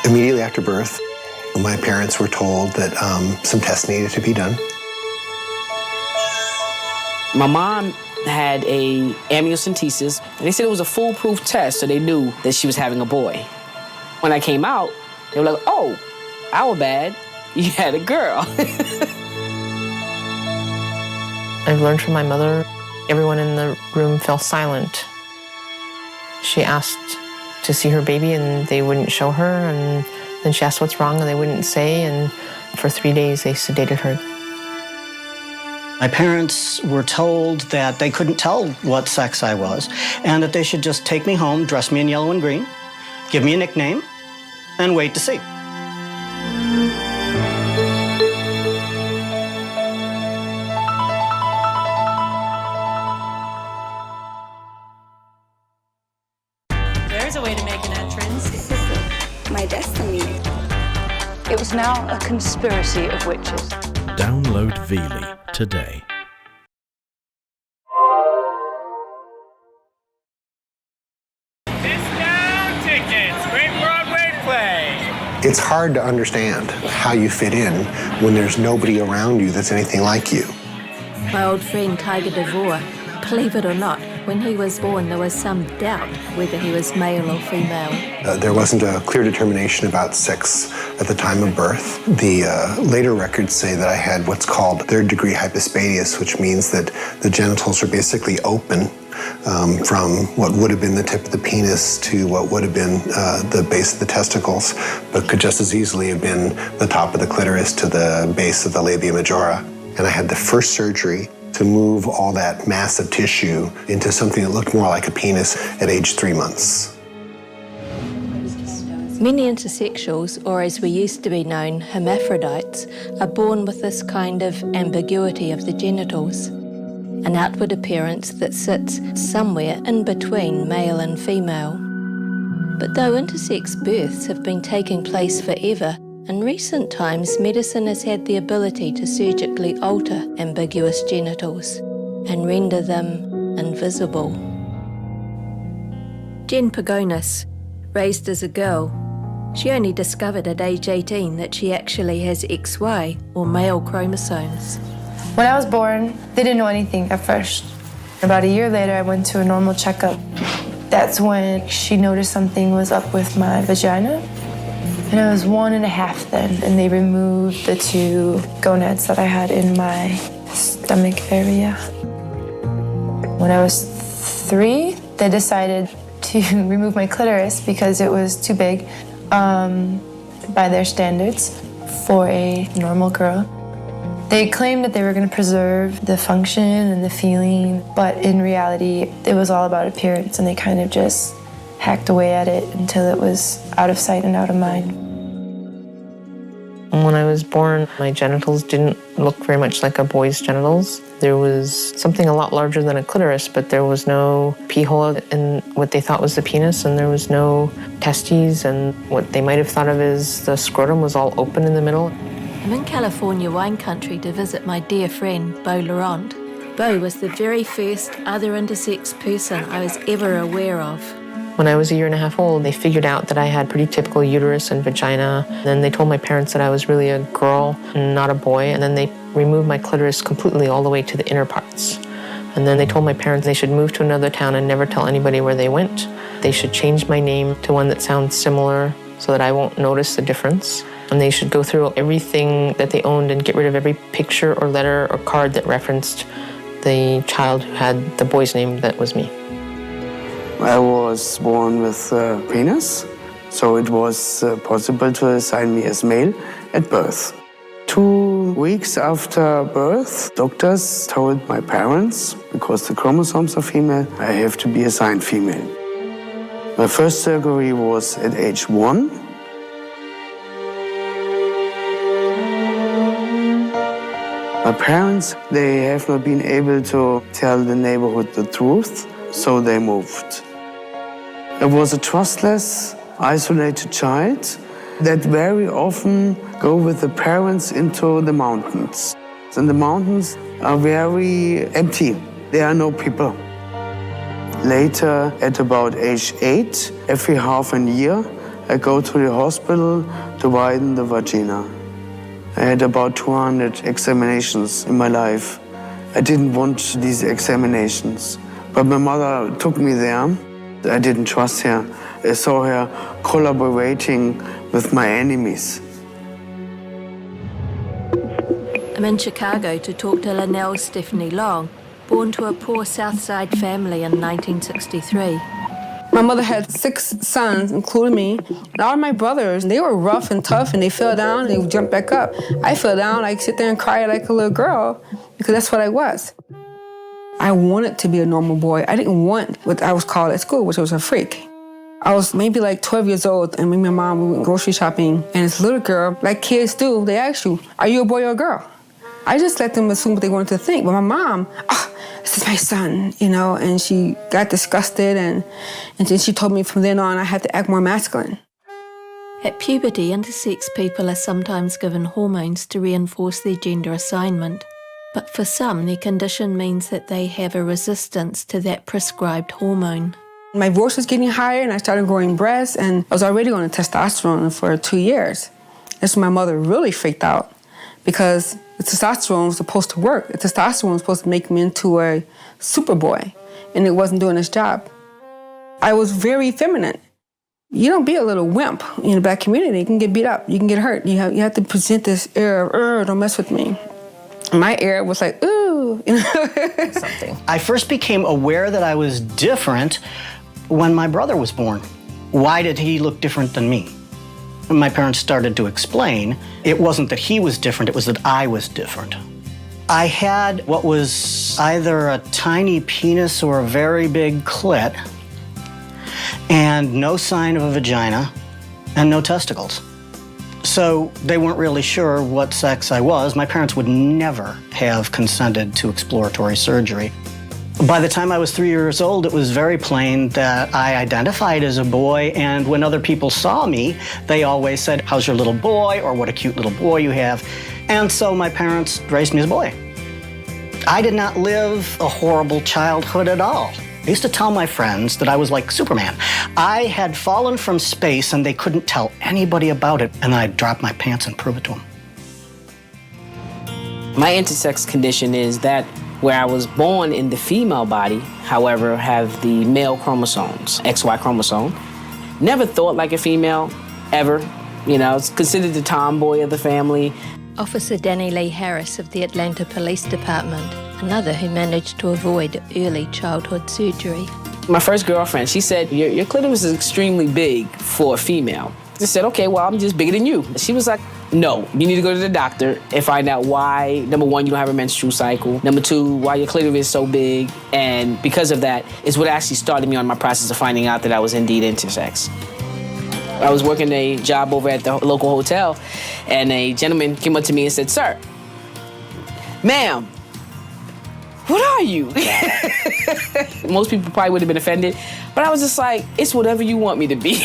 Immediately after birth, my parents were told that some tests needed to be done. My mom had a amniocentesis, and they said it was a foolproof test, so they knew that she was having a boy. When I came out, they were like, oh, our bad, you had a girl. I've learned from my mother, everyone in the room fell silent. She asked to see her baby, and they wouldn't show her, and then she asked what's wrong, and they wouldn't say, and for 3 days they sedated her. My parents were told that they couldn't tell what sex I was, and that they should just take me home, dress me in yellow and green, give me a nickname, and wait to see. There's a way to make an entrance. This is my destiny. It was now a conspiracy of witches. Download Veely today. Discount tickets, great Broadway play. It's hard to understand how you fit in when there's nobody around you that's anything like you. My old friend Tiger DeVore, believe it or not, when he was born there was some doubt whether he was male or female. There wasn't a clear determination about sex at the time of birth. The later records say that I had what's called third-degree hypospadias, which means that the genitals are basically open from what would have been the tip of the penis to what would have been the base of the testicles, but could just as easily have been the top of the clitoris to the base of the labia majora. And I had the first surgery to move all that massive tissue into something that looked more like a penis at age 3 months. Many intersexuals, or as we used to be known, hermaphrodites, are born with this kind of ambiguity of the genitals, an outward appearance that sits somewhere in between male and female. But though intersex births have been taking place forever, in recent times, medicine has had the ability to surgically alter ambiguous genitals and render them invisible. Jen Pagonis, raised as a girl, she only discovered at age 18 that she actually has XY, or male chromosomes. When I was born, they didn't know anything at first. About a year later, I went to a normal checkup. That's when she noticed something was up with my vagina. And I was 1.5 then, and they removed the 2 gonads that I had in my stomach area. When I was 3, they decided to remove my clitoris because it was too big by their standards for a normal girl. They claimed that they were going to preserve the function and the feeling, but in reality, it was all about appearance, and they kind of just hacked away at it until it was out of sight and out of mind. When I was born, my genitals didn't look very much like a boy's genitals. There was something a lot larger than a clitoris, but there was no pee hole in what they thought was the penis, and there was no testes, and what they might have thought of as the scrotum was all open in the middle. I'm in California wine country to visit my dear friend, Beau Laurent. Beau was the very first other intersex person I was ever aware of. When I was 1.5 years old, they figured out that I had pretty typical uterus and vagina. Then they told my parents that I was really a girl and not a boy, and then they removed my clitoris completely all the way to the inner parts. And then they told my parents they should move to another town and never tell anybody where they went. They should change my name to one that sounds similar so that I won't notice the difference. And they should go through everything that they owned and get rid of every picture or letter or card that referenced the child who had the boy's name that was me. I was born with a penis, so it was possible to assign me as male at birth. 2 weeks after birth, doctors told my parents, because the chromosomes are female, I have to be assigned female. My first surgery was at age 1. My parents, they have not been able to tell the neighborhood the truth, so they moved. I was a trustless, isolated child that very often go with the parents into the mountains. And the mountains are very empty. There are no people. Later, at about age 8, every half a year, I go to the hospital to widen the vagina. I had about 200 examinations in my life. I didn't want these examinations, but my mother took me there. I didn't trust her. I saw her collaborating with my enemies. I'm in Chicago to talk to Linnell Stephanie Long, born to a poor South Side family in 1963. My mother had 6 sons, including me. And all my brothers, they were rough and tough, and they fell down and they would jump back up. I fell down, I'd sit there and cry like a little girl, because that's what I was. I wanted to be a normal boy. I didn't want what I was called at school, which was a freak. I was maybe like 12 years old, and me and my mom, we went grocery shopping, and this little girl, like kids do, they ask you, are you a boy or a girl? I just let them assume what they wanted to think. But my mom, this is my son, you know, and she got disgusted, and then she told me from then on I had to act more masculine. At puberty, intersex people are sometimes given hormones to reinforce their gender assignment. But for some, their condition means that they have a resistance to that prescribed hormone. My voice was getting higher, and I started growing breasts, and I was already on testosterone for 2 years. That's when my mother really freaked out, because the testosterone was supposed to work. The testosterone was supposed to make me into a superboy, and it wasn't doing its job. I was very feminine. You don't be a little wimp in the black community. You can get beat up, you can get hurt. You have to present this air of, don't mess with me. My air was like, ooh, you know, something. I first became aware that I was different when my brother was born. Why did he look different than me? When my parents started to explain, it wasn't that he was different, it was that I was different. I had what was either a tiny penis or a very big clit, and no sign of a vagina, and no testicles. So they weren't really sure what sex I was. My parents would never have consented to exploratory surgery. By the time I was 3 years old, it was very plain that I identified as a boy, and when other people saw me, they always said, how's your little boy, or what a cute little boy you have. And so my parents raised me as a boy. I did not live a horrible childhood at all. I used to tell my friends that I was like Superman. I had fallen from space and they couldn't tell anybody about it, and then I'd drop my pants and prove it to them. My intersex condition is that where I was born in the female body, however, have the male chromosomes, XY chromosome. Never thought like a female, ever. You know, it's considered the tomboy of the family. Officer Danny Lee Harris of the Atlanta Police Department, another who managed to avoid early childhood surgery. My first girlfriend, she said, your clitoris is extremely big for a female. I said, okay, well, I'm just bigger than you. She was like, no, you need to go to the doctor and find out why, number one, you don't have a menstrual cycle. Number two, why your clitoris is so big. And because of that, is what actually started me on my process of finding out that I was indeed intersex. I was working a job over at the local hotel, and a gentleman came up to me and said, sir, ma'am, what are you? Most people probably would have been offended, but I was just like, it's whatever you want me to be.